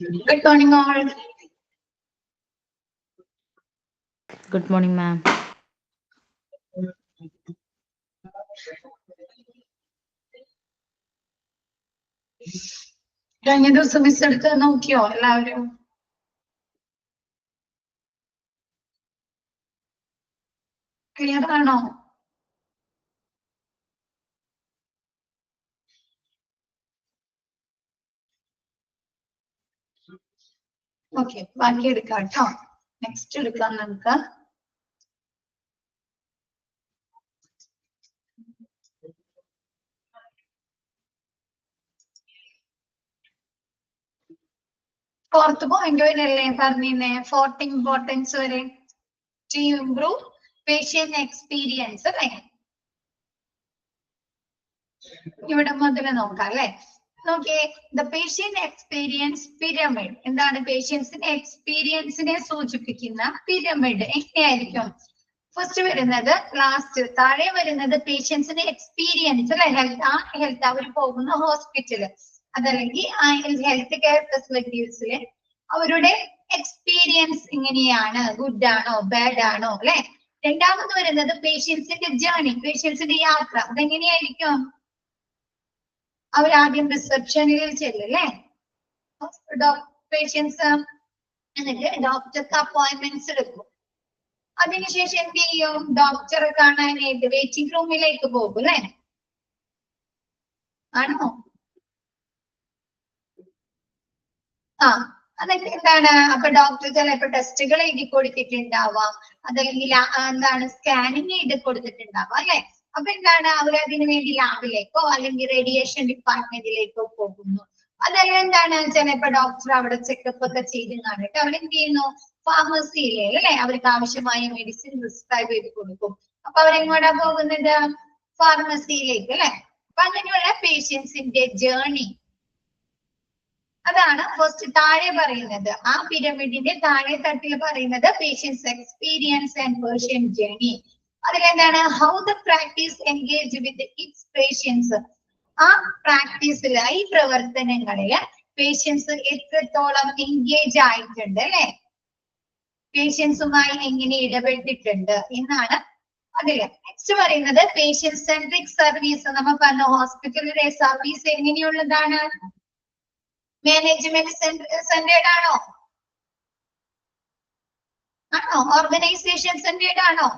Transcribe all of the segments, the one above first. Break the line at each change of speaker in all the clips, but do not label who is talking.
Good morning, all.
Good morning, ma'am.
കഴിഞ്ഞ ദിവസം miss എടുത്ത് നോക്കിയോ എല്ലാവരും? ക്ലിയർ ആണോ? ഓക്കെ, ബാക്കി എടുക്കാം കേട്ടോ. നെക്സ്റ്റ് എടുക്കാം നമുക്ക്. ഫോർത്ത് പോയിന്റ് വരെയല്ലേ പറഞ്ഞിരുന്നേ? ഫോർത്ത് ഇമ്പോർട്ടൻസ് വരെ ടു ഇംപ്രൂവ് പേഷ്യന്റ് എക്സ്പീരിയൻസ് അല്ലേ? ഇവിടെ മുതൽ നോക്കാം അല്ലെ. നോക്കിയേ, ദ പേഷ്യന്റ് എക്സ്പീരിയൻസ് പിരമിഡ്. എന്താണ് പേഷ്യൻസിന്റെ എക്സ്പീരിയൻസിനെ സൂചിപ്പിക്കുന്ന പിരമിഡ്? എങ്ങനെയായിരിക്കും? ഫസ്റ്റ് വരുന്നത് ലാസ്റ്റ്, താഴെ വരുന്നത് പേഷ്യൻസിന്റെ എക്സ്പീരിയൻസ് അല്ലെ. ഹെൽത്ത് അവർ പോകുന്ന ഹോസ്പിറ്റല് അതല്ലെങ്കിൽ ഹെൽത്ത് കെയർ ഫെസിലിറ്റീസില് അവരുടെ എക്സ്പീരിയൻസ് എങ്ങനെയാണ്? ഗുഡ് ആണോ ബാഡ് ആണോ അല്ലെ. രണ്ടാമത് വരുന്നത് പേഷ്യൻസിന്റെ ജേർണി, പേഷ്യൻസിന്റെ യാത്ര. അതെങ്ങനെയായിരിക്കും? അവരാദ്യം റിസപ്ഷനിൽ ചെല്ലല്ലേ, പേഷ്യൻസ്, എന്നിട്ട് ഡോക്ടർക്ക് അപ്പോയിന്റ്മെന്റ്സ് എടുക്കും. അതിനുശേഷം എന്ത് ചെയ്യും? ഡോക്ടറെ കാണാനായിട്ട് വെയിറ്റിംഗ് റൂമിലേക്ക് പോകും അല്ലെ, ആണോ? എന്നിട്ട് എന്താണ്? അപ്പൊ ഡോക്ടർ ചിലപ്പോ ടെസ്റ്റുകൾ എഴുതി കൊടുത്തിട്ടുണ്ടാവാം, അതല്ലെങ്കിൽ എന്താണ് സ്കാനിങ് ചെയ്ത് കൊടുത്തിട്ടുണ്ടാവാം അല്ലെ. അപ്പൊ എന്താണ്? അവരതിനു വേണ്ടി ലാബിലേക്കോ അല്ലെങ്കിൽ റേഡിയേഷൻ ഡിപ്പാർട്ട്മെന്റിലേക്കോ പോകുന്നു. അതല്ല എന്താണ്? ചിലപ്പോ ഡോക്ടർ അവിടെ ചെക്കപ്പ് ഒക്കെ ചെയ്ത് കാണിട്ട് അവരെന്ത് ചെയ്യുന്നു? ഫാർമസിയിലെ അല്ലെ, അവർക്ക് ആവശ്യമായ മെഡിസിൻ പ്രിസ്ക്രൈബ് ചെയ്ത് കൊടുക്കും. അപ്പൊ അവരെങ്ങോട്ടാ പോകുന്നത്? ഫാർമസിയിലേക്ക് അല്ലെ. അപ്പൊ അങ്ങനെയുള്ള പേഷ്യൻസിന്റെ ജേർണി, അതാണ് ഫസ്റ്റ് താഴെ പറയുന്നത്. ആ പിരമിഡിന്റെ താഴെ തട്ടിൽ പറയുന്നത് patients experience and patient journey. അതിലെന്താണ്? How the practice engage with its patients. ആ പ്രാക്ടീസിൽ, ഈ പ്രവർത്തനങ്ങളില് പേഷ്യൻസ് എത്രത്തോളം എൻഗേജ് ആയിട്ടുണ്ട് അല്ലെ, പേഷ്യൻസുമായി എങ്ങനെ ഇടപെട്ടിട്ടുണ്ട് എന്നാണ് അതില്. നെക്സ്റ്റ് പറയുന്നത് പേഷ്യന്റ് സെൻട്രിക് സർവീസ്. നമ്മൾ പറഞ്ഞ ഹോസ്പിറ്റലിലെ സർവീസ് എങ്ങനെയുള്ളതാണ്? മാനേജ്മെന്റ് സെന്റേഡ് ആണോ? ഓർഗനൈസേഷൻ സെന്റേഡ് ആണോ?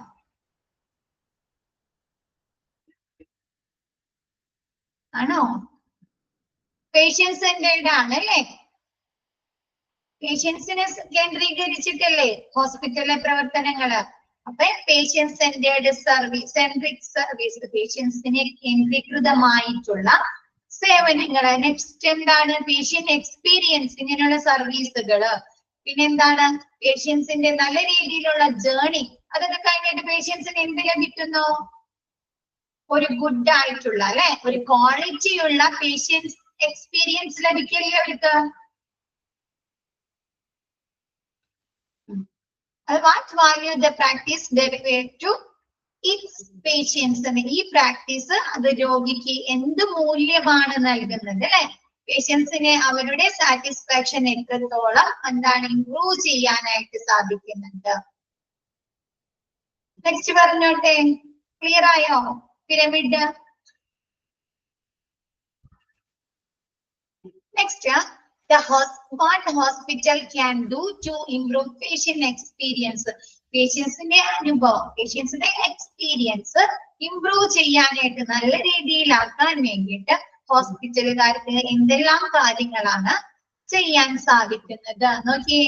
പേഷ്യന്റ് സെന്റേഡ് ആണ് അല്ലേ? പേഷ്യൻസിനെ കേന്ദ്രീകരിച്ചിട്ടല്ലേ ഹോസ്പിറ്റലിലെ പ്രവർത്തനങ്ങള്. അപ്പൊ patient centred service, centric service, പേഷ്യൻസിനെ കേന്ദ്രീകൃതമായിട്ടുള്ള സേവനങ്ങള്. നെക്സ്റ്റ് എന്താണ്? പേഷ്യന്റ് എക്സ്പീരിയൻസ്, ഇങ്ങനെയുള്ള സർവീസുകള്. പിന്നെന്താണ്? പേഷ്യൻസിന്റെ നല്ല രീതിയിലുള്ള ജേർണി. അതൊക്കെ കഴിഞ്ഞിട്ട് പേഷ്യൻസിന് എന്ത് ലഭിക്കുന്നു? ഒരു ഗുഡ് ആയിട്ടുള്ള അല്ലെ, ഒരു ക്വാളിറ്റിയുള്ള പേഷ്യൻസ് എക്സ്പീരിയൻസ് ലഭിക്കില്ലേ അവർക്ക്? What value the practice delivered to its patients? ഈ പ്രാക്ടീസ് അത് രോഗിക്ക് എന്ത് മൂല്യമാണ് നൽകുന്നത് അല്ലെ? പേഷ്യൻസിനെ അവരുടെ സാറ്റിസ്ഫാക്ഷൻ എത്രത്തോളം എന്താണ് ഇംപ്രൂവ് ചെയ്യാനായിട്ട് സാധിക്കുന്നുണ്ട്. നെക്സ്റ്റ് പറഞ്ഞോട്ടെ, ക്ലിയർ ആയോ pyramid? Next, what hospital can do to improve patient experience? പേഷ്യൻസിന്റെ അനുഭവം, പേഷ്യൻസിന്റെ എക്സ്പീരിയൻസ് ഇംപ്രൂവ് ചെയ്യാനായിട്ട്, നല്ല രീതിയിലാക്കാൻ വേണ്ടിയിട്ട് ഹോസ്പിറ്റലുകാർക്ക് എന്തെല്ലാം കാര്യങ്ങളാണ് ചെയ്യാൻ സാധിക്കുന്നത്? നോക്കിയേ,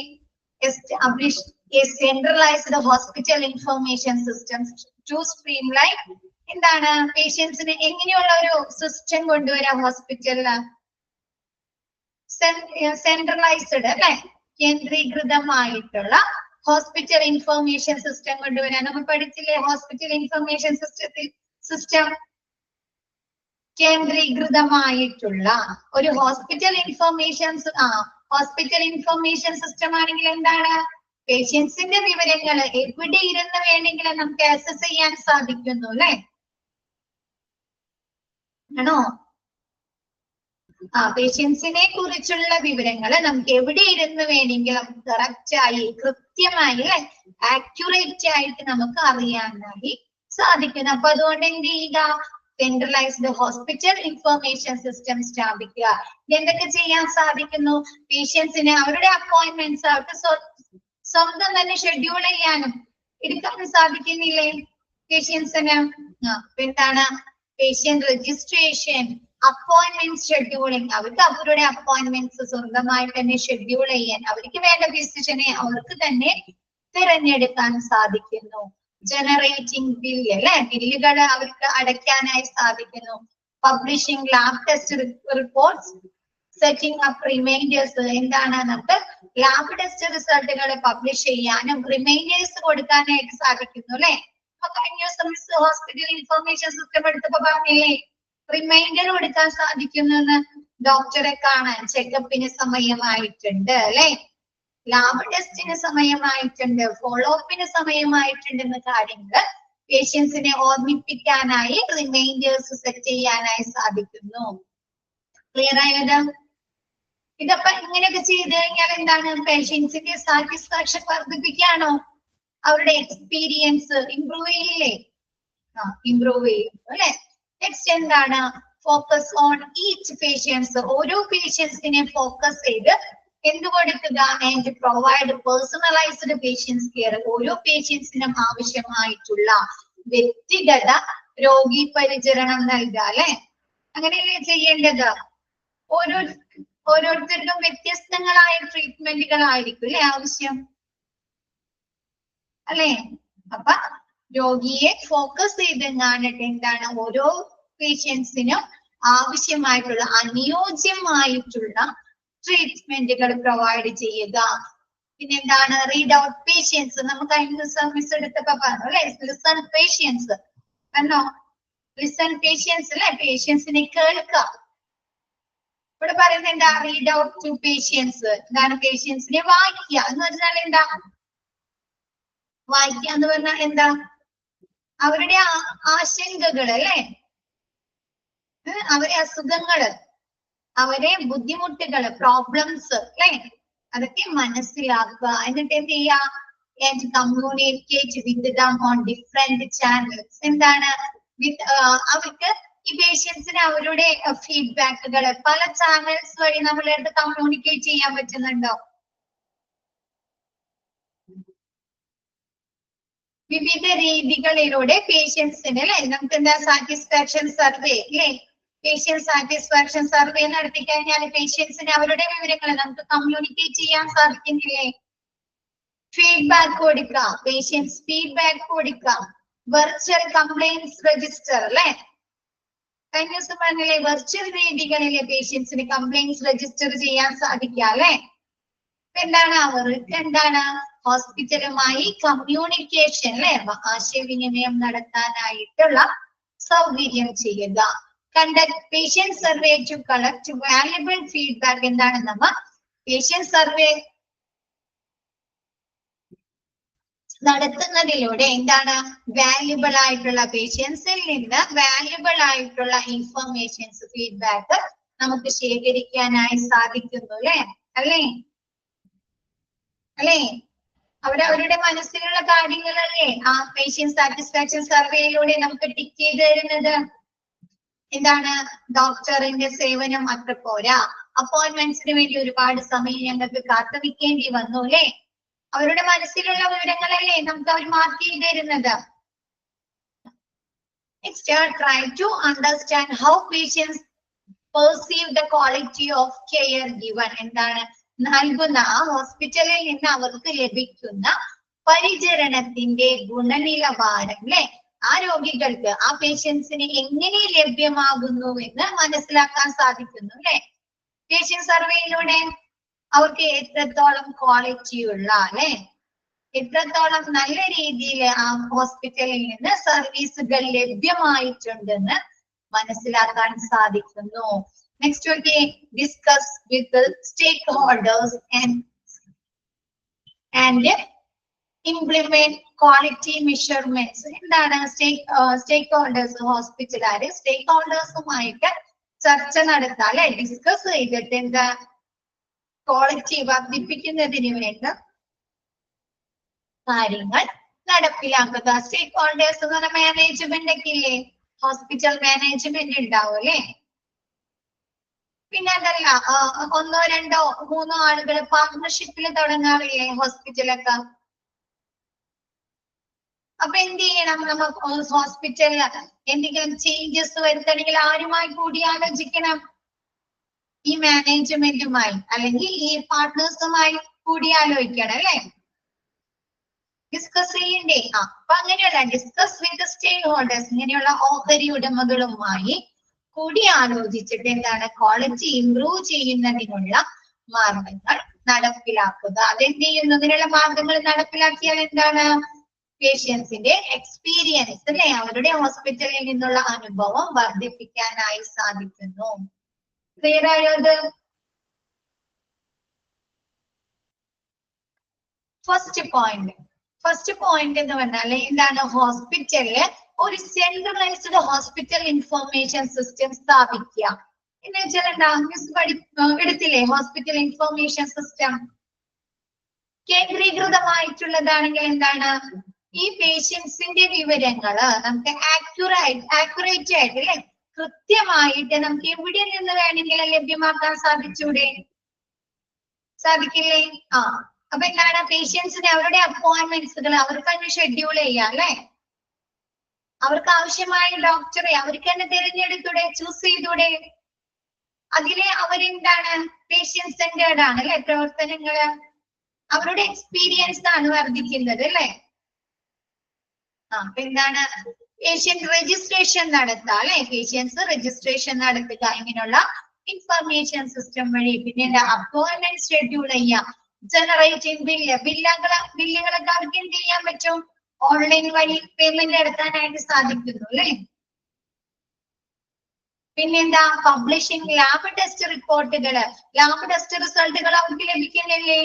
establish a centralized hospital information system to streamline. എന്താണ്? പേഷ്യൻസിന് എങ്ങനെയുള്ള ഒരു സിസ്റ്റം കൊണ്ടുവരാം ഹോസ്പിറ്റലില്? സെൻട്രലൈസ്ഡ് അല്ലെ, കേന്ദ്രീകൃതമായിട്ടുള്ള ഹോസ്പിറ്റൽ ഇൻഫർമേഷൻ സിസ്റ്റം കൊണ്ടുവരാൻ. നമ്മൾ പഠിച്ചില്ലേ ഹോസ്പിറ്റൽ ഇൻഫർമേഷൻ സിസ്റ്റം? കേന്ദ്രീകൃതമായിട്ടുള്ള ഒരു ഹോസ്പിറ്റൽ ഇൻഫർമേഷൻ സിസ്റ്റം ആണെങ്കിൽ എന്താണ്? പേഷ്യൻസിന്റെ വിവരങ്ങൾ എവിടെ ഇരുന്ന് വേണമെങ്കിലും നമുക്ക് ആക്സസ് ചെയ്യാൻ സാധിക്കുന്നു അല്ലെ, ആണോ? പേഷ്യൻസിനെ കുറിച്ചുള്ള വിവരങ്ങൾ നമുക്ക് എവിടെ ഇരുന്ന് വേണമെങ്കിലും കറക്റ്റ് ആയി കൃത്യമായി ആക്യുറേറ്റ് ആയിട്ട് നമുക്ക് അറിയാനായി സാധിക്കുന്നു. അപ്പൊ അതുകൊണ്ട് എന്ത് ചെയ്യുക, സെൻട്രലൈസ്ഡ് ഹോസ്പിറ്റൽ ഇൻഫർമേഷൻ സിസ്റ്റം സ്ഥാപിക്കുക. എന്തൊക്കെ ചെയ്യാൻ സാധിക്കുന്നു? പേഷ്യൻസിന് അവരുടെ അപ്പോയിന്റ്മെന്റ്സ് അവർക്ക് സ്വന്തം തന്നെ ഷെഡ്യൂൾ ചെയ്യാനും എടുക്കാനും സാധിക്കുന്നില്ലേ പേഷ്യൻസിന്? എന്താണ് പേഷ്യന്റ് രജിസ്ട്രേഷൻ, അപ്പോയിന്റ്മെന്റ് ഷെഡ്യൂളിങ്, അവർക്ക് അവരുടെ അപ്പോയിന്റ്മെന്റ്സ് സ്വന്തമായി തന്നെ ഷെഡ്യൂൾ ചെയ്യാൻ, അവർക്ക് വേണ്ട ഫിസിഷ്യനെ അവർക്ക് തന്നെ തിരഞ്ഞെടുക്കാൻ സാധിക്കുന്നു. ജനറേറ്റിംഗ് ബില്ല് അല്ലെ, ബില്ലുകൾ അവർക്ക് അടയ്ക്കാനായി സാധിക്കുന്നു. Publishing lab test reports, setting up reminders, എന്താണ് നമുക്ക് ലാബ് ടെസ്റ്റ് റിസൾട്ടുകൾ പബ്ലിഷ് ചെയ്യാനും റിമൈൻഡേഴ്സ് കൊടുക്കാനായിട്ട് സാധിക്കുന്നു അല്ലെ. കഴിഞ്ഞ ദിവസം ഹോസ്പിറ്റൽ ഇൻഫർമേഷൻ സിസ്റ്റം എടുത്തപ്പോ പറഞ്ഞില്ലേ റിമൈൻഡർ കൊടുക്കാൻ സാധിക്കുന്നു, ഡോക്ടറെ കാണാൻ ചെക്കപ്പിന് സമയമായിട്ടുണ്ട് അല്ലെ, ലാബ് ടെസ്റ്റിന് സമയമായിട്ടുണ്ട്, ഫോളോ അപ്പിന് സമയമായിട്ടുണ്ടെന്ന കാര്യങ്ങൾ പേഷ്യൻസിനെ ഓർമ്മിപ്പിക്കാനായി റിമൈൻഡേഴ്സ് സെറ്റ് ചെയ്യാനായി സാധിക്കുന്നു. ക്ലിയർ ആയത്? ഇതപ്പൊ ഇങ്ങനെയൊക്കെ ചെയ്ത് കഴിഞ്ഞാൽ എന്താണ്, പേഷ്യൻസിന്റെ സാറ്റിസ്ഫാക്ഷൻ വർദ്ധിപ്പിക്കുകയാണോ? അവരുടെ എക്സ്പീരിയൻസ് ഇംപ്രൂവ് ചെയ്യില്ലേ? ഇംപ്രൂവ് ചെയ്യും അല്ലെ. നെക്സ്റ്റ് എന്താണ്, ഫോക്കസ് ഓൺ ഈച്ച് പേഷ്യൻസ്, ഓരോ പേഷ്യൻസിനെ ഫോക്കസ് ചെയ്ത് എന്ത് കൊടുക്കുക, and provide personalised patients care, ഓരോ പേഷ്യൻസിനും ആവശ്യമായിട്ടുള്ള വ്യക്തിഗത രോഗി പരിചരണം നൽകുക അല്ലെ. അങ്ങനെയല്ലേ ചെയ്യേണ്ടത്? ഓരോരുത്തർക്കും വ്യത്യസ്തങ്ങളായ ട്രീറ്റ്മെന്റുകളായിരിക്കും അല്ലെ ആവശ്യം അല്ലെ. അപ്പൊ രോഗിയെ ഫോക്കസ് ചെയ്ത് കാണിട്ട് എന്താണ് ഓരോ പേഷ്യൻസിനും ആവശ്യമായിട്ടുള്ള അനുയോജ്യമായിട്ടുള്ള ട്രീറ്റ്മെന്റുകൾ പ്രൊവൈഡ് ചെയ്യുക. പിന്നെന്താണ്, റീഡ് ഔട്ട് പേഷ്യൻസ്, നമുക്ക് അതിന്റെ സർവീസ് എടുത്തപ്പോ പറഞ്ഞു അല്ലെ, ലിസൺ പേഷ്യൻസ് എന്നോ, ലിസൺ പേഷ്യൻസ് അല്ലെ, പേഷ്യൻസിനെ കേൾക്കുക. ഇവിടെ പറയുന്നത് എന്താ, റീഡ് ഔട്ട് ടു പേഷ്യൻസ്, എന്താണ് പേഷ്യൻസിനെ വായിക്കുക എന്ന് പറഞ്ഞാൽ എന്താ, വായിക്കുക എന്ന് പറഞ്ഞാൽ എന്താ, അവരുടെ ആശങ്കകൾ അല്ലെ, അവരെ അസുഖങ്ങള്, അവരെ ബുദ്ധിമുട്ടുകള്, പ്രോബ്ലംസ് അല്ലെ, അതൊക്കെ മനസ്സിലാക്കുക. എന്നിട്ട് എന്ത് ചെയ്യാ, and communicate with them on different channels, എന്താണ് അവർക്ക് ഈ പേഷ്യൻസിന് അവരുടെ ഫീഡ്ബാക്കുകൾ പല ചാനൽസ് വഴി നമ്മളടുത്ത് കമ്മ്യൂണിക്കേറ്റ് ചെയ്യാൻ പറ്റുന്നുണ്ടോ? വിവിധ രീതികളിലൂടെ പേഷ്യൻസിന് അല്ലെ, നമുക്ക് എന്താ സാറ്റിസ്ഫാക്ഷൻ സർവേ അല്ലെ, പേഷ്യന്റ് സാറ്റിസ്ഫാക്ഷൻ സർവേ നടത്തി കഴിഞ്ഞാൽ പേഷ്യൻസിന് അവരുടെ വിവരങ്ങൾ നമുക്ക് കമ്മ്യൂണിക്കേറ്റ് ചെയ്യാൻ സാധിക്കുന്നില്ലേ? ഫീഡ്ബാക്ക് കൊടുക്കുക, പേഷ്യൻസ് ഫീഡ്ബാക്ക് കൊടുക്കുക. വെർച്വൽ കംപ്ലൈന്റ്സ് രജിസ്റ്റർ അല്ലെ, കഴിഞ്ഞ ദിവസം പറഞ്ഞില്ലേ വെർച്വൽ രീതികളിലെ പേഷ്യൻസിന് കംപ്ലൈന്റ്സ് രജിസ്റ്റർ ചെയ്യാൻ സാധിക്കുക അല്ലെ. എന്താണ് അവർക്ക് എന്താണ് ഹോസ്പിറ്റലുമായി കമ്മ്യൂണിക്കേഷൻ അല്ലെ, ആശയവിനിമയം നടത്താനായിട്ടുള്ള സൗകര്യം ചെയ്യുക. Conduct patient survey to collect valuable feedback, എന്താണ് നമ്മ പേഷ്യന്റ് സർവേ നടത്തുന്നതിലൂടെ എന്താണ് വാല്യുബിൾ ആയിട്ടുള്ള പേഷ്യൻസിൽ നിന്ന് വാല്യുബിൾ ആയിട്ടുള്ള ഇൻഫർമേഷൻസ് ഫീഡ്ബാക്ക് നമുക്ക് ശേഖരിക്കാനായി സാധിക്കുന്നു അല്ലെ, അല്ലേ അല്ലേ. അവരുടെ മനസ്സിലുള്ള കാര്യങ്ങളല്ലേ ആ പേഷ്യന്റ് സാറ്റിസ്ഫാക്ഷൻ സർവേയിലൂടെ നമുക്ക് ടിക്ക് ചെയ്ത് തരുന്നത്. എന്താണ്, ഡോക്ടറിന്റെ സേവനം അത്ര പോരാ, അപ്പോയിന്റ്മെന്റ്സിന് വേണ്ടി ഒരുപാട് സമയം ഞങ്ങൾക്ക് കാത്തുനിൽക്കേണ്ടി വന്നു അല്ലെ. അവരുടെ മനസ്സിലുള്ള വിവരങ്ങളല്ലേ നമുക്ക് അവർ മാർക്ക് ചെയ്ത് തരുന്നത്. Next, try to understand how patients perceive the quality of care given, എന്താണ് നൽകുന്ന ആ ഹോസ്പിറ്റലിൽ നിന്ന് അവർക്ക് ലഭിക്കുന്ന പരിചരണത്തിന്റെ ഗുണനിലവാരം അല്ലെ, ആ രോഗികൾക്ക് ആ പേഷ്യൻസിന് എങ്ങനെ ലഭ്യമാകുന്നു എന്ന് മനസ്സിലാക്കാൻ സാധിക്കുന്നു അല്ലെ. പേഷ്യന്റ് സർവേയിലൂടെ അവർക്ക് എത്രത്തോളം ക്വാളിറ്റി ഉള്ള അല്ലെ, എത്രത്തോളം നല്ല രീതിയിൽ ആ ഹോസ്പിറ്റലിൽ നിന്ന് സർവീസുകൾ ലഭ്യമായിട്ടുണ്ടെന്ന് മനസ്സിലാക്കാൻ സാധിക്കുന്നു. Next okay, discuss with stakeholders and implement quality measurements. എന്താണ് സ്റ്റേക്ക് ഹോൾഡേഴ്സ്? ഹോസ്പിറ്റലുകാര് സ്റ്റേക്ക് ഹോൾഡേഴ്സുമായിട്ട് ചർച്ച നടത്താം അല്ലെ, ഡിസ്കസ് ചെയ്തിട്ട് എന്താ ക്വാളിറ്റി വർദ്ധിപ്പിക്കുന്നതിന് വേണ്ട കാര്യങ്ങൾ നടപ്പിലാക്കുക. സ്റ്റേക്ക് ഹോൾഡേഴ്സ് എന്ന് പറഞ്ഞ മാനേജ്മെന്റ് ഒക്കെ ഇല്ലേ, ഹോസ്പിറ്റൽ മാനേജ്മെന്റ് ഉണ്ടാവും അല്ലെ. പിന്നെ അതല്ല, ഒന്നോ രണ്ടോ മൂന്നോ ആളുകൾ പാർട്ണർഷിപ്പിൽ തുടങ്ങാറില്ലേ ഹോസ്പിറ്റലൊക്കെ. അപ്പൊ എന്ത് ചെയ്യണം, നമുക്ക് ഹോസ്പിറ്റലിൽ എന്തെങ്കിലും ചേഞ്ചസ് വരുത്തണമെങ്കിൽ ആരുമായി കൂടിയാലോചിക്കണം, ഈ മാനേജ്മെന്റുമായി അല്ലെങ്കിൽ ഈ പാർട്ട്നേഴ്സുമായി കൂടിയാലോചിക്കണം അല്ലെ, ഡിസ്കസ് ചെയ്യണ്ടേ. അപ്പൊ അങ്ങനെയല്ല, ഡിസ്കസ് വിത്ത് സ്റ്റേക്ക് ഹോൾഡേഴ്സ്, ഇങ്ങനെയുള്ള ഓഹരി ഉടമകളുമായി കൂടിയാലോചിച്ചിട്ട് എന്താണ് ക്വാളിറ്റി ഇംപ്രൂവ് ചെയ്യുന്നതിനുള്ള മാർഗങ്ങൾ നടപ്പിലാക്കുക. അതെന്ത് ചെയ്യുന്നു, ഇതിനുള്ള മാർഗങ്ങൾ നടപ്പിലാക്കിയാൽ എന്താണ് പേഷ്യൻസിന്റെ എക്സ്പീരിയൻസ് അല്ലെ, അവരുടെ ഹോസ്പിറ്റലിൽ നിന്നുള്ള അനുഭവം വർദ്ധിപ്പിക്കാനായി സാധിക്കുന്നു. ക്ലിയർ ആയത്? ഫസ്റ്റ് പോയിന്റ് എന്ന് പറഞ്ഞാൽ എന്താണ്, ഹോസ്പിറ്റലില് ഒരു സെൻട്രലൈസ്ഡ് ഹോസ്പിറ്റൽ ഇൻഫർമേഷൻ സിസ്റ്റം സ്ഥാപിക്കുക എന്ന് വെച്ചാൽ എന്താ, മിസ് എടുത്തില്ലേ ഹോസ്പിറ്റൽ ഇൻഫർമേഷൻ സിസ്റ്റം. കേന്ദ്രീകൃതമായിട്ടുള്ളതാണെങ്കിൽ എന്താണ്, ഈ പേഷ്യൻസിന്റെ വിവരങ്ങള് നമുക്ക് ആക്യുറേറ്റ് ആയിട്ട് അല്ലെ, കൃത്യമായിട്ട് നമുക്ക് എവിടെ നിന്ന് വേണമെങ്കിലും ലഭ്യമാക്കാൻ സാധിക്കില്ലേ. അപ്പൊ എന്താണ്, പേഷ്യൻസിന് അവരുടെ അപ്പോയിന്റ്മെന്റ്സുകൾ അവർക്ക് തന്നെ ഷെഡ്യൂൾ ചെയ്യാം അല്ലെ, അവർക്ക് ആവശ്യമായ ഡോക്ടറെ അവർക്ക് തന്നെ തിരഞ്ഞെടുത്തൂടെ, ചൂസ് ചെയ്തൂടെ. അതിലെ അവരെന്താണ് പേഷ്യന്റ് സെന്റേർഡ് ആണ് അല്ലെ പ്രവർത്തനങ്ങള്, അവരുടെ എക്സ്പീരിയൻസ് ആണ് വർദ്ധിക്കുന്നത് അല്ലെ. അപ്പൊ എന്താണ്, പേഷ്യന്റ് രജിസ്ട്രേഷൻ നടത്തുക അല്ലെ, പേഷ്യൻസ് രജിസ്ട്രേഷൻ നടത്തുക ഇങ്ങനെയുള്ള ഇൻഫർമേഷൻ സിസ്റ്റം വഴി. പിന്നെ അപ്പോയിന്റ്മെന്റ് ഷെഡ്യൂൾ ചെയ്യാം, ജനറേറ്റിംഗ് ബില്ലുകളൊക്കെ അവർക്ക് എന്ത് ചെയ്യാൻ പറ്റും, ഓൺലൈൻ വഴി പേയ്മെന്റ് എടുക്കാനായിട്ട് സാധിക്കുന്നു അല്ലെ. പിന്നെന്താ, പബ്ലിഷിംഗ് ലാബ് ടെസ്റ്റ് റിപ്പോർട്ടുകള്, ലാബ് ടെസ്റ്റ് റിസൾട്ടുകൾ അവർക്ക് ലഭിക്കുന്നില്ലേ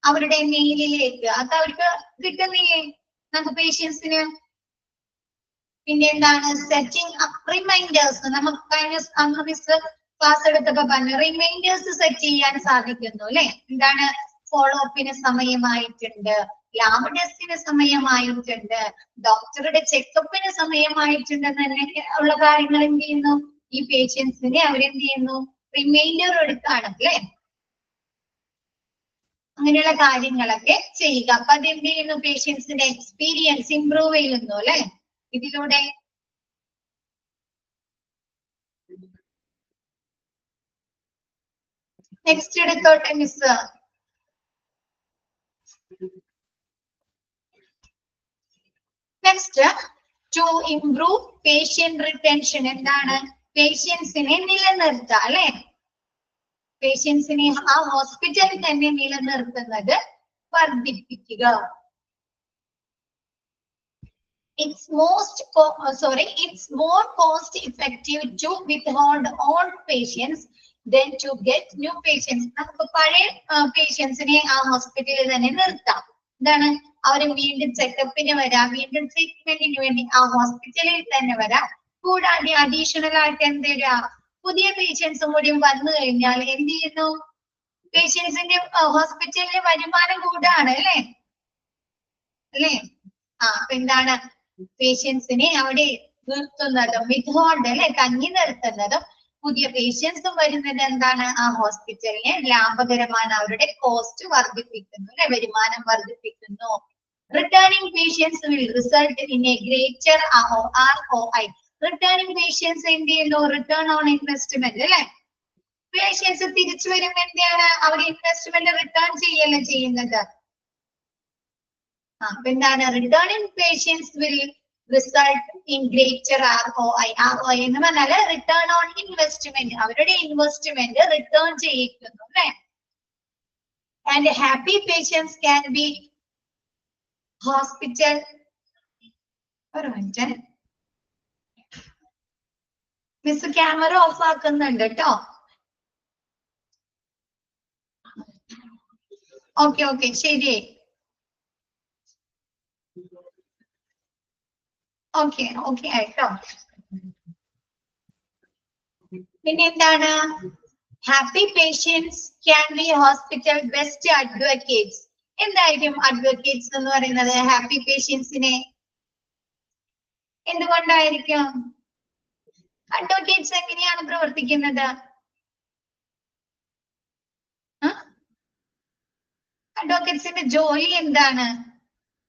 അവരുടെ മെയിലിലേക്ക്, അത് അവർക്ക് കിട്ടുന്നില്ലേ നമുക്ക് പേഷ്യൻസിന്. പിന്നെ എന്താണ്, സെറ്റിംഗ് അപ്പ് റിമൈൻഡേഴ്സ്, നമുക്ക് കഴിഞ്ഞ മിസ് ക്ലാസ് എടുത്തപ്പോ പറഞ്ഞു റിമൈൻഡേഴ്സ് സെറ്റ് ചെയ്യാൻ സാധിക്കുന്നു അല്ലെ. എന്താണ്, ഫോളോ അപ്പിന് സമയമായിട്ടുണ്ട്, ലാബ് ടെസ്റ്റിന് സമയമായിട്ടുണ്ട്, ഡോക്ടറുടെ ചെക്കപ്പിന് സമയമായിട്ടുണ്ട് ഉള്ള കാര്യങ്ങൾ എന്ത് ചെയ്യുന്നു, ഈ പേഷ്യൻസിനെ അവരെന്ത് ചെയ്യുന്നു, റിമൈൻഡർ എടുക്കാണ് അല്ലെ. അങ്ങനെയുള്ള കാര്യങ്ങളൊക്കെ ചെയ്യുക. അപ്പൊ അതെന്ത് ചെയ്യുന്നു, പേഷ്യൻസിന്റെ എക്സ്പീരിയൻസ് ഇംപ്രൂവ് ചെയ്യുന്നു അല്ലെ ഇതിലൂടെ. നെക്സ്റ്റ് എടുത്തോട്ടെ miss. Next, to improve patient retention. എന്താണ്, പേഷ്യൻസിനെ നിലനിർത്തുക അല്ലെ, പേഷ്യൻസിനെ ആ ഹോസ്പിറ്റലിൽ തന്നെ നിലനിർത്തുന്നത് വർദ്ധിപ്പിക്കുക. It's more cost effective to withhold old patients than to get new patients. നമുക്ക് പഴയ പേഷ്യൻസിനെ ആ ഹോസ്പിറ്റലിൽ തന്നെ നിർത്താം. എന്താണ്, അവര് വീണ്ടും ചെക്കപ്പിന് വരാം, വീണ്ടും ട്രീറ്റ്മെന്റിന് വേണ്ടി ആ ഹോസ്പിറ്റലിൽ തന്നെ വരാം. കൂടാതെ അഡീഷണൽ ആയിട്ട് എന്ത് വരിക, പുതിയ പേഷ്യൻസും കൂടി വന്നു കഴിഞ്ഞാൽ എന്ത് ചെയ്യുന്നു, പേഷ്യൻസിന്റെ ഹോസ്പിറ്റലിലെ വരുമാനം കൂടാണ് അല്ലെ. അപ്പൊ എന്താണ്, പേഷ്യൻസിനെ അവിടെ നിർത്തുന്നതും വിത്ത്ഹോൾഡ് അല്ലെ, തങ്ങി നിർത്തുന്നതും പുതിയ പേഷ്യൻസും വരുന്നത് എന്താണ്, ആ ഹോസ്പിറ്റലിനെ ലാഭകരമാണ്, അവരുടെ കോസ്റ്റ് വർദ്ധിപ്പിക്കുന്നു അല്ലെ, വരുമാനം വർദ്ധിപ്പിക്കുന്നു. Returning patients will result in a greater ROI. Returning patients എന്ത് ചെയ്യുന്നു, റിട്ടേൺ ഓൺ ഇൻവെസ്റ്റ്മെന്റ് അല്ലെ, പേഷ്യൻസ് തിരിച്ചു വരുമ്പോ എന്താണ്, അവർ ഇൻവെസ്റ്റ്മെന്റ് റിട്ടേൺ ചെയ്യല്ലേ ചെയ്യുന്നത്. അപ്പൊ എന്താണ്, returning patients will result in greater ROI. ROI എന്ന് പറഞ്ഞാല് റിട്ടേൺ ഓൺ ഇൻവെസ്റ്റ്മെന്റ്, അവരുടെ ഇൻവെസ്റ്റ്മെന്റ് റിട്ടേൺ ചെയ്യിക്കുന്നു അല്ലെ. And happy patients can be hospital. ഒരു മിനിറ്റ് മിസ്, ക്യാമറ ഓഫ് ആക്കുന്നുണ്ട് കേട്ടോ. ഓക്കെ ശരി. ഓക്കെ ആയിട്ടോ. പിന്നെ എന്താണ്? Happy patients can be hospital best advocates. എന്തായിരിക്കും അഡ്വക്കേറ്റ്സ് എന്ന് പറയുന്നത് ഹാപ്പി പേഷ്യൻസിനെ? എന്തുകൊണ്ടായിരിക്കും? അഡ്വക്കേറ്റ്സ് എങ്ങനെയാണ് പ്രവർത്തിക്കുന്നത്? അഡ്വക്കേറ്റ്സിന്റെ ജോലി എന്താണ്?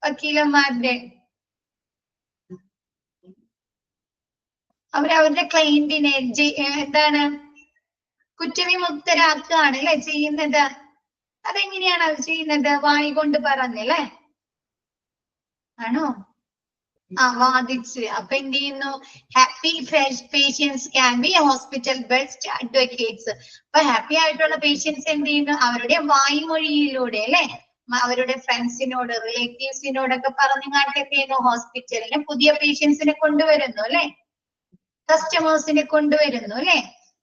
വക്കീലന്മാരുടെ അവരവരുടെ ക്ലയന്റിനെ എന്താണ് കുറ്റവിമുക്തരാക്കുകയാണ് അല്ലെ ചെയ്യുന്നത്. അതെങ്ങനെയാണ് അവർ ചെയ്യുന്നത്? വായി കൊണ്ട് പറഞ്ഞല്ലേ ആണോ? വാദിച്ച്. അപ്പൊ എന്ത് ചെയ്യുന്നു? Happy patients can be hospital best advocates. അപ്പൊ ഹാപ്പി ആയിട്ടുള്ള പേഷ്യൻസ് എന്ത് ചെയ്യുന്നു? അവരുടെ വായ്മൊഴിയിലൂടെ അല്ലെ അവരുടെ ഫ്രണ്ട്സിനോട് റിലേറ്റീവ്സിനോടൊക്കെ പറഞ്ഞുകാട്ട് എന്ത് ചെയ്യുന്നു? ഹോസ്പിറ്റലിന് പുതിയ പേഷ്യൻസിനെ കൊണ്ടുവരുന്നു അല്ലെ, കസ്റ്റമേഴ്സിനെ കൊണ്ടുവരുന്നു അല്ലെ.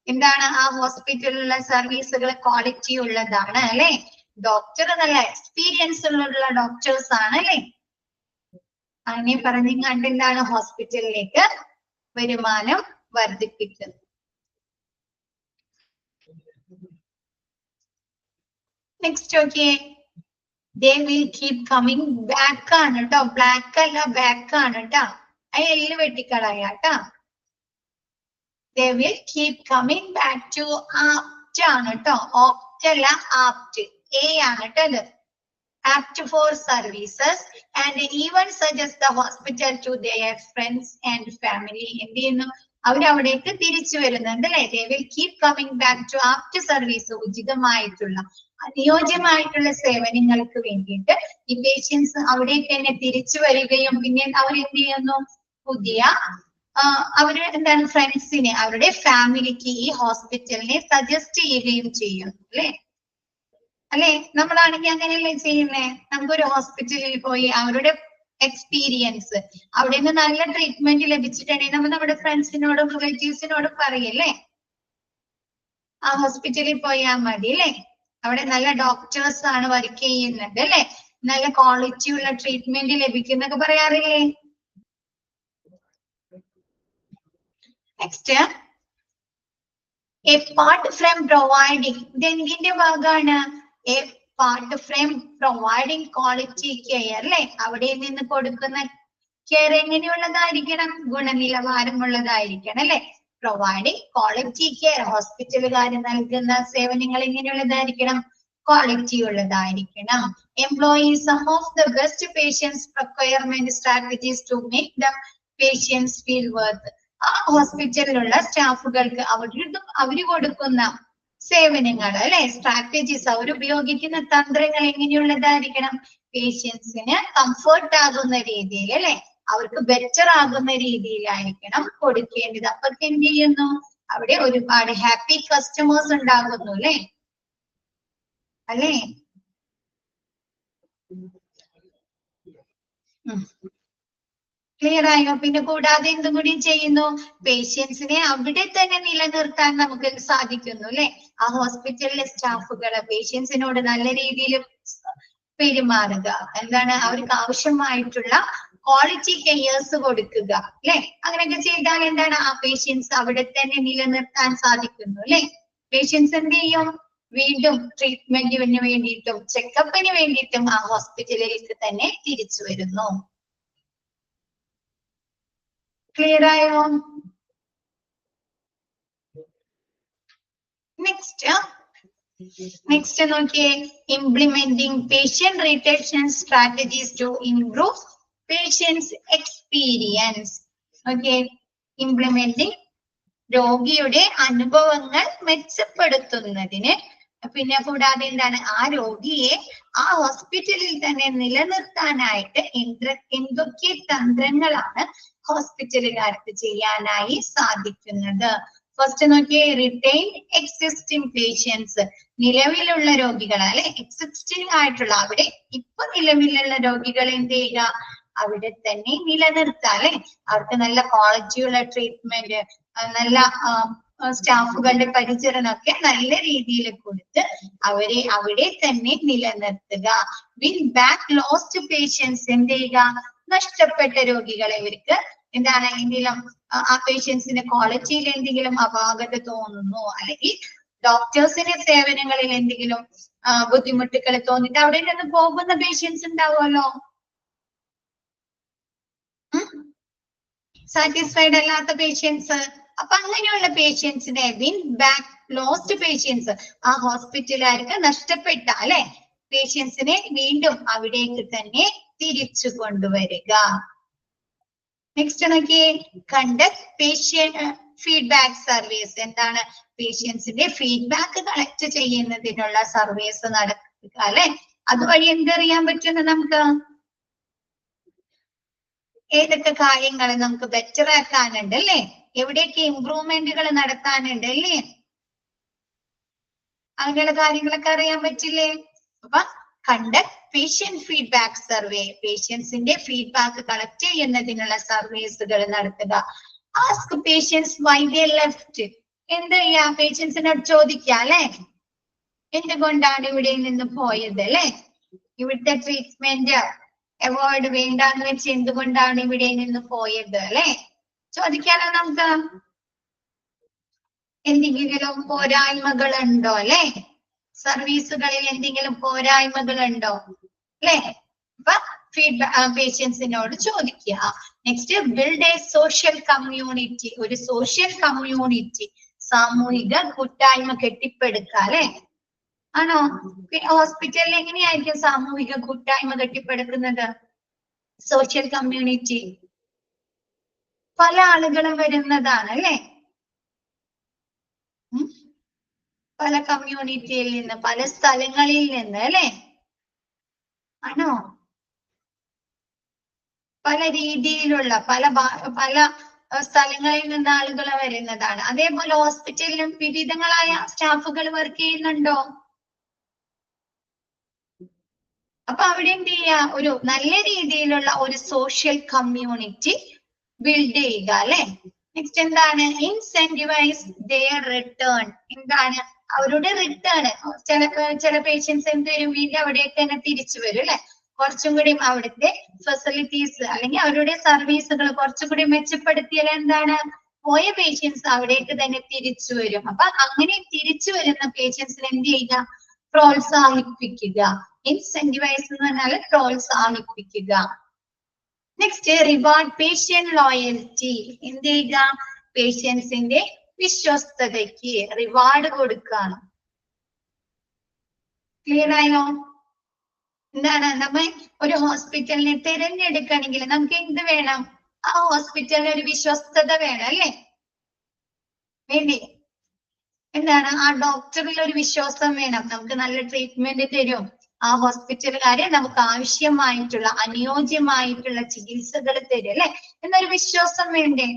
എന്താണ്? ആ ഹോസ്പിറ്റലിലുള്ള സർവീസുകൾ ക്വാളിറ്റി ഉള്ളതാണ് അല്ലെ. ഡോക്ടർ നല്ല എക്സ്പീരിയൻസ് ഉള്ള ഡോക്ടേഴ്സ് ആണ് അല്ലെ. അങ്ങനെ പറഞ്ഞുകൊണ്ട് എന്താണ്? ഹോസ്പിറ്റലിലേക്ക് വരുമാനം വർദ്ധിപ്പിക്കുന്നു. Next okay, they will keep coming back ആണ് കേട്ടോ. ബ്ലാക്ക് അല്ല ബാക്ക് ആണ് കേട്ടോ. ആ എല്ല് വെട്ടിക്കളയാട്ടോ. they will keep coming back to apt ആണ് കേട്ടോ. opt അല്ല apt. A ആണ് കേട്ടോ ഇത്. apt for services and even suggest the hospital to their friends and family. എന്ത് ചെയ്യുന്നു? അവരവിടേക്ക് തിരിച്ചു വരുന്നുണ്ട് അല്ലെ. they will keep coming back to apt service. ഉചിതമായിട്ടുള്ള അനുയോജ്യമായിട്ടുള്ള സേവനങ്ങൾക്ക് വേണ്ടിയിട്ട് ഈ പേഷ്യൻസ് അവിടേക്ക് തന്നെ തിരിച്ചു വരികയും പിന്നെ അവരെന്ത് ചെയ്യുന്നു? പുതിയ അവര് എന്താണ് ഫ്രണ്ട്സിനെ അവരുടെ ഫാമിലിക്ക് ഈ ഹോസ്പിറ്റലിനെ സജസ്റ്റ് ചെയ്യുകയും ചെയ്യും അല്ലെ. അല്ലെ നമ്മളാണെങ്കിൽ അങ്ങനെയല്ലേ ചെയ്യുന്നേ? നമുക്കൊരു ഹോസ്പിറ്റലിൽ പോയി അവരുടെ എക്സ്പീരിയൻസ് അവിടെ നിന്ന് നല്ല ട്രീറ്റ്മെന്റ് ലഭിച്ചിട്ടുണ്ടെങ്കിൽ നമ്മൾ നമ്മുടെ ഫ്രണ്ട്സിനോടും റിലേറ്റീവ്സിനോടും പറയല്ലേ ആ ഹോസ്പിറ്റലിൽ പോയാൽ മതി അല്ലെ. അവിടെ നല്ല ഡോക്ടേഴ്സ് ആണ് വർക്ക് ചെയ്യുന്നത് അല്ലെ, നല്ല ക്വാളിറ്റി ഉള്ള ട്രീറ്റ്മെന്റ് ലഭിക്കുന്നൊക്കെ പറയാറില്ലേ. നെക്സ്റ്റ്, apart from providing, ഇതെന്തിന്റെ ഭാഗമാണ്? apart from providing quality care അല്ലെ. അവിടെ നിന്ന് കൊടുക്കുന്ന കെയർ എങ്ങനെയുള്ളതായിരിക്കണം? ഗുണനിലവാരമുള്ളതായിരിക്കണം അല്ലെ. പ്രൊവൈഡിങ് ക്വാളിറ്റി കെയർ, ഹോസ്പിറ്റലുകാർ നൽകുന്ന സേവനങ്ങൾ എങ്ങനെയുള്ളതായിരിക്കണം? ക്വാളിറ്റി ഉള്ളതായിരിക്കണം. Employees some of the best patients procurement strategies to make the patients feel worth. ആ ഹോസ്പിറ്റലിലുള്ള സ്റ്റാഫുകൾക്ക് അവര് കൊടുക്കുന്ന സേവനങ്ങൾ അല്ലെ, സ്ട്രാറ്റജീസ് അവർ ഉപയോഗിക്കുന്ന തന്ത്രങ്ങൾ എങ്ങനെയുള്ളതായിരിക്കണം? പേഷ്യൻസിന് കംഫർട്ട് ആകുന്ന രീതിയിൽ അല്ലെ, അവർക്ക് ബെറ്റർ ആകുന്ന രീതിയിലായിരിക്കണം കൊടുക്കേണ്ടത്. അപ്പൊ എന്ത് ചെയ്യുന്നു? അവിടെ ഒരുപാട് ഹാപ്പി കസ്റ്റമേഴ്സ് ഉണ്ടാകുന്നു അല്ലെ. അല്ലേ ക്ലിയർ ആയോ? പിന്നെ കൂടാതെ എന്തും കൂടി ചെയ്യുന്നു? പേഷ്യൻസിനെ അവിടെ തന്നെ നിലനിർത്താൻ നമുക്ക് സാധിക്കുന്നു അല്ലെ. ആ ഹോസ്പിറ്റലിലെ സ്റ്റാഫുകള് പേഷ്യൻസിനോട് നല്ല രീതിയിൽ പെരുമാറുക, എന്താണ് അവർക്ക് ആവശ്യമായിട്ടുള്ള ക്വാളിറ്റി കെയർസ് കൊടുക്കുക അല്ലെ. അങ്ങനെയൊക്കെ ചെയ്താൽ എന്താണ്? ആ പേഷ്യൻസ് അവിടെ തന്നെ നിലനിർത്താൻ സാധിക്കുന്നു അല്ലെ. പേഷ്യൻസ് എന്ത് ചെയ്യും? വീണ്ടും ട്രീറ്റ്മെന്റിന് വേണ്ടിയിട്ടും ചെക്കപ്പിന് വേണ്ടിയിട്ടും ആ ഹോസ്പിറ്റലിലേക്ക് തന്നെ തിരിച്ചു വരുന്നു. ക്ലിയർ ആയോ? നെക്സ്റ്റ് നോക്കിയേ, implementing patient retention strategies to improve patients experience. Okay, implementing രോഗിയുടെ അനുഭവങ്ങൾ മെച്ചപ്പെടുത്തുന്നതിന്, പിന്നെ കൂടാതെ എന്താണ്? ആ രോഗിയെ ആ ഹോസ്പിറ്റലിൽ തന്നെ നിലനിർത്താനായിട്ട് എന്തൊക്കെ തന്ത്രങ്ങളാണ് ഹോസ്പിറ്റലുകാർക്ക് ചെയ്യാനായി സാധിക്കുന്നത്? ഫസ്റ്റ് നോക്കിയേ, റിട്ടൈൻ എക്സിസ്റ്റിംഗ് പേഷ്യൻസ്. നിലവിലുള്ള രോഗികൾ അല്ലെ, എക്സിസ്റ്റിംഗ് ആയിട്ടുള്ള അവിടെ ഇപ്പൊ നിലവിലുള്ള രോഗികളെ എന്ത് ചെയ്യുക? അവിടെ തന്നെ നിലനിർത്താം അല്ലെ. അവർക്ക് നല്ല ക്വാളിറ്റിയുള്ള ട്രീറ്റ്മെന്റ്, നല്ല സ്റ്റാഫുകളുടെ പരിചരണമൊക്കെ നല്ല രീതിയിൽ കൊടുത്ത് അവരെ അവിടെ തന്നെ നിലനിർത്തുക. Win back lost patients. എന്ത് ചെയ്യുക? നഷ്ടപ്പെട്ട രോഗികളെ ഇവർക്ക് എന്താണ്? എന്തെങ്കിലും ആ പേഷ്യൻസിന്റെ ക്വാളിറ്റിയിൽ എന്തെങ്കിലും അപാകത തോന്നുന്നു, അല്ലെങ്കിൽ ഡോക്ടേഴ്സിന്റെ സേവനങ്ങളിൽ എന്തെങ്കിലും ബുദ്ധിമുട്ടുകൾ തോന്നിട്ട് അവിടെ നിന്ന് പോകുന്ന പേഷ്യൻസ് ഉണ്ടാവുമല്ലോ. സാറ്റിസ്ഫൈഡ് അല്ലാത്ത പേഷ്യൻസ്. അപ്പൊ അങ്ങനെയുള്ള പേഷ്യൻസിനെ വിൻ ബാക്ക് ലോസ്റ്റ് പേഷ്യൻസ്, ആ ഹോസ്പിറ്റലുകാർക്ക് നഷ്ടപ്പെട്ട അല്ലെ പേഷ്യൻസിനെ വീണ്ടും അവിടേക്ക് തന്നെ തിരിച്ചു കൊണ്ടുവരിക. നെക്സ്റ്റ് നോക്കിയേ, കണ്ടക്ട് പേഷ്യന്റ് ഫീഡ്ബാക്ക് സർവീസ്. എന്താണ്? പേഷ്യൻസിന്റെ ഫീഡ്ബാക്ക് കളക്ട് ചെയ്യുന്നതിനുള്ള സർവീസ് നടത്തുക അല്ലെ. അതുവഴി എന്തറിയാൻ പറ്റുന്നു നമുക്ക്? ഏതൊക്കെ കാര്യങ്ങൾ നമുക്ക് ബെറ്റർ ആക്കാനുണ്ട് അല്ലേ, എവിടെയൊക്കെ ഇംപ്രൂവ്മെന്റുകൾ നടത്താനുണ്ട് അല്ലേ, അങ്ങനെയുള്ള കാര്യങ്ങളൊക്കെ അറിയാൻ പറ്റില്ലേ? അപ്പൊ കണ്ടക്ട് പേഷ്യന്റ് ഫീഡ്ബാക്ക് സർവേ, പേഷ്യൻസിന്റെ ഫീഡ്ബാക്ക് കളക്ട് ചെയ്യുന്നതിനുള്ള സർവീസുകൾ നടത്തുക. Ask patients why they left. എന്ത് ചെയ്യാ? പേഷ്യൻസിനോട് ചോദിക്കുക അല്ലെ, എന്തുകൊണ്ടാണ് ഇവിടെ നിന്ന് പോയത് അല്ലെ, ഇവിടുത്തെ ട്രീറ്റ്മെന്റ് അവോയ്ഡ് വേണ്ടാന്ന് വെച്ച് എന്തുകൊണ്ടാണ് ഇവിടെ നിന്ന് പോയത് അല്ലെ, ചോദിക്കാനോ നമുക്ക്. എന്തെങ്കിലും പോരായ്മകൾ ഉണ്ടോ അല്ലെ, സർവീസുകളിൽ എന്തെങ്കിലും പോരായ്മകൾ ഉണ്ടോ അല്ലെ, അപ്പൊ ഫീഡ്ബാക്ക് പേഷ്യൻസിനോട് ചോദിക്കുക. Next, build A social community. ഒരു സോഷ്യൽ കമ്മ്യൂണിറ്റി, സാമൂഹിക കൂട്ടായ്മ കെട്ടിപ്പടുക്കുക അല്ലെ. ആണോ? ഹോസ്പിറ്റലിൽ എങ്ങനെയായിരിക്കും സാമൂഹിക കൂട്ടായ്മ കെട്ടിപ്പടുക്കുന്നത്? സോഷ്യൽ കമ്മ്യൂണിറ്റി പല ആളുകളും വരുന്നതാണ് അല്ലെ, പല കമ്മ്യൂണിറ്റിയിൽ നിന്ന്, പല സ്ഥലങ്ങളിൽ നിന്ന് അല്ലെ, ആണോ? പല രീതിയിലുള്ള പല സ്ഥലങ്ങളിൽ നിന്ന് ആളുകൾ വരുന്നതാണ്. അതേപോലെ ഹോസ്പിറ്റലിലും വിവിധങ്ങളായ സ്റ്റാഫുകൾ വർക്ക് ചെയ്യുന്നുണ്ടോ? അപ്പൊ അവിടെ എന്ത് ചെയ്യുക? ഒരു നല്ല രീതിയിലുള്ള ഒരു സോഷ്യൽ കമ്മ്യൂണിറ്റി ബിൽഡ് ചെയ്യുക അല്ലെ. നെക്സ്റ്റ് എന്താണ്? ഇൻസെന്റിവൈസ് ദെയർ റിട്ടേൺ. എന്താണ്? അവരുടെ റിട്ടേൺ. ചില പേഷ്യൻസ് എന്ത് വരും? വീണ്ടും അവിടേക്ക് തന്നെ തിരിച്ചു വരും അല്ലെ. കുറച്ചും കൂടി അവിടുത്തെ ഫെസിലിറ്റീസ് അല്ലെങ്കിൽ അവരുടെ സർവീസുകൾ കുറച്ചും കൂടി മെച്ചപ്പെടുത്തിയാൽ എന്താണ്? പോയ പേഷ്യൻസ് അവിടേക്ക് തന്നെ തിരിച്ചു വരും. അപ്പൊ അങ്ങനെ തിരിച്ചു വരുന്ന പേഷ്യൻസിനെ എന്ത് ചെയ്യുക? പ്രോത്സാഹിപ്പിക്കുക. ഇൻസെന്റിവൈസ് എന്ന് പറഞ്ഞാൽ പ്രോത്സാഹിപ്പിക്കുക. Next, reward patient loyalty. എന്ത് ചെയ്യുക? പേഷ്യൻസിന്റെ വിശ്വസ്തതയ്ക്ക് റിവാർഡ് കൊടുക്കുകയാണ്. ക്ലിയർ ആയോ? എന്താണ്? നമ്മൾ ഒരു ഹോസ്പിറ്റലിനെ തിരഞ്ഞെടുക്കണമെങ്കിൽ നമുക്ക് എന്ത് വേണം? ആ ഹോസ്പിറ്റലിന് ഒരു വിശ്വസ്തത വേണം അല്ലേ? വേണ്ടി? എന്താണ്? ആ ഡോക്ടറിൽ ഒരു വിശ്വാസം വേണം. നമുക്ക് നല്ല ട്രീറ്റ്മെന്റ് തരും. ആ ഹോസ്പിറ്റലുകാരെ നമുക്ക് ആവശ്യമായിട്ടുള്ള അനുയോജ്യമായിട്ടുള്ള ചികിത്സകൾ തരും അല്ലെ, എന്നൊരു വിശ്വാസം വേണ്ടേ?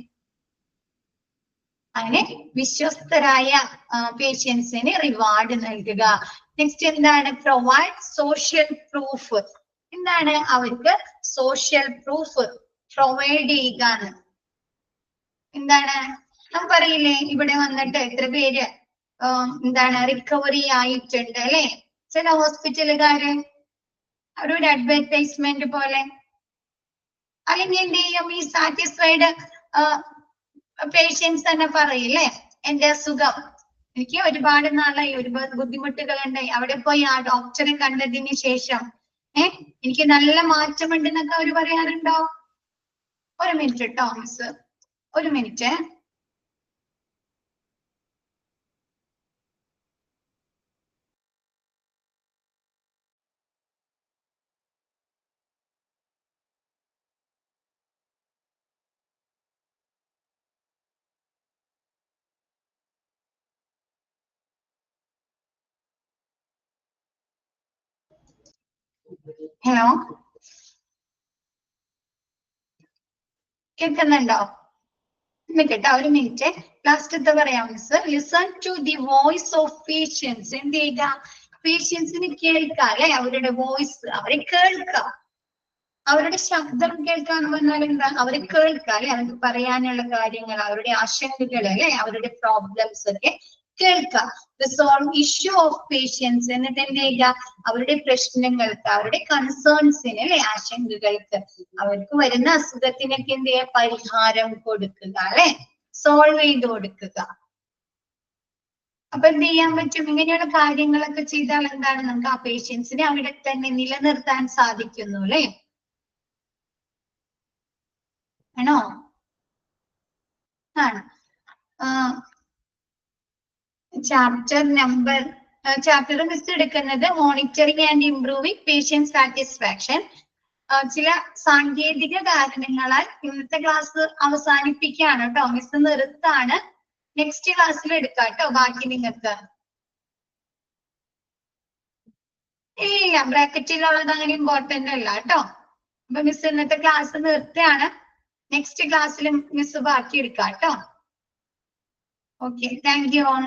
അങ്ങനെ വിശ്വസ്തരായ പേഷ്യൻസിന് റിവാർഡ് നൽകുക. നെക്സ്റ്റ് എന്താണ്? Provide social proof. എന്താണ്? അവർക്ക് സോഷ്യൽ പ്രൂഫ് പ്രൊവൈഡ് ചെയ്യുക. എന്താണ്? നമുക്ക് പറയില്ലേ, ഇവിടെ വന്നിട്ട് എത്ര പേര് എന്താണ് റിക്കവറി ആയിട്ടുണ്ട് അല്ലെ. ചില ഹോസ്പിറ്റലുകാര് അവരുടെ അഡ്വർടൈസ്മെന്റ് പോലെ, അല്ലെങ്കിൽ എന്ത് ചെയ്യും? ഈ സാറ്റിസ്ഫൈഡ് പേഷ്യൻസ് തന്നെ പറയില്ലേ, എന്റെ അസുഖം എനിക്ക് ഒരുപാട് നാളായി, ഒരുപാട് ബുദ്ധിമുട്ടുകൾ ഉണ്ടായി, അവിടെ പോയി ആ ഡോക്ടറെ കണ്ടതിന് ശേഷം എനിക്ക് നല്ല മാറ്റമുണ്ടെന്നൊക്കെ അവര് പറയാറുണ്ടോ? ഒരു മിനിറ്റ് കേട്ടോ മിസ്, ഒരു മിനിറ്റ്. ഹലോ, കേൾക്കുന്നുണ്ടോ? കേട്ടോ, ഒരു മിനിറ്റ്. ലാസ്റ്റ് പറയാം miss. Listen to the voice of patients. എന്ത് ചെയ്യുക? പേഷ്യൻസിന് കേൾക്കാം അല്ലെ, അവരുടെ വോയിസ്, അവരെ കേൾക്കാം, അവരുടെ ശബ്ദം കേൾക്കാന്ന് പറഞ്ഞാൽ എന്താ? അവരെ കേൾക്കാം അല്ലെ, അവർക്ക് പറയാനുള്ള കാര്യങ്ങൾ, അവരുടെ ആശങ്കകൾ അല്ലെ, അവരുടെ പ്രോബ്ലംസ് ഒക്കെ കേൾക്കുക. The solve issue of patients എന്നിട്ട് എന്ത് ചെയ്യുക, അവരുടെ പ്രശ്നങ്ങൾക്ക്, അവരുടെ കൺസേൺസിന് അല്ലെ, ആശങ്കകൾക്ക്, അവർക്ക് വരുന്ന അസുഖത്തിനൊക്കെ എന്ത് ചെയ്യുക, പരിഹാരം കൊടുക്കുക അല്ലെ, സോൾവ് ചെയ്ത് കൊടുക്കുക. അപ്പൊ എന്ത് ചെയ്യാൻ പറ്റും, ഇങ്ങനെയുള്ള കാര്യങ്ങളൊക്കെ ചെയ്താൽ എന്താണ്, നമുക്ക് ആ പേഷ്യൻസിനെ അവിടെ തന്നെ നിലനിർത്താൻ സാധിക്കുന്നു അല്ലെ. ആണോ? ആണ്. ചാപ്റ്റർ മിസ് എടുക്കുന്നത് monitoring and improving patient satisfaction. ചില സാങ്കേതിക കാരണങ്ങളാൽ ഇന്നത്തെ ക്ലാസ് അവസാനിപ്പിക്കുകയാണ് കേട്ടോ, മിസ് നിർത്താണ്. നെക്സ്റ്റ് ക്ലാസ്സിൽ എടുക്കാം കേട്ടോ ബാക്കി നിങ്ങൾക്ക്. ഇല്ല, ബ്രാക്കറ്റിലുള്ളത് അങ്ങനെ ഇമ്പോർട്ടന്റ് അല്ല കേട്ടോ. അപ്പൊ മിസ് ഇന്നത്തെ ക്ലാസ് നിർത്തുകയാണ്. നെക്സ്റ്റ് ക്ലാസ്സിലും മിസ് ബാക്കി എടുക്കാം കേട്ടോ. Okay, thank you all.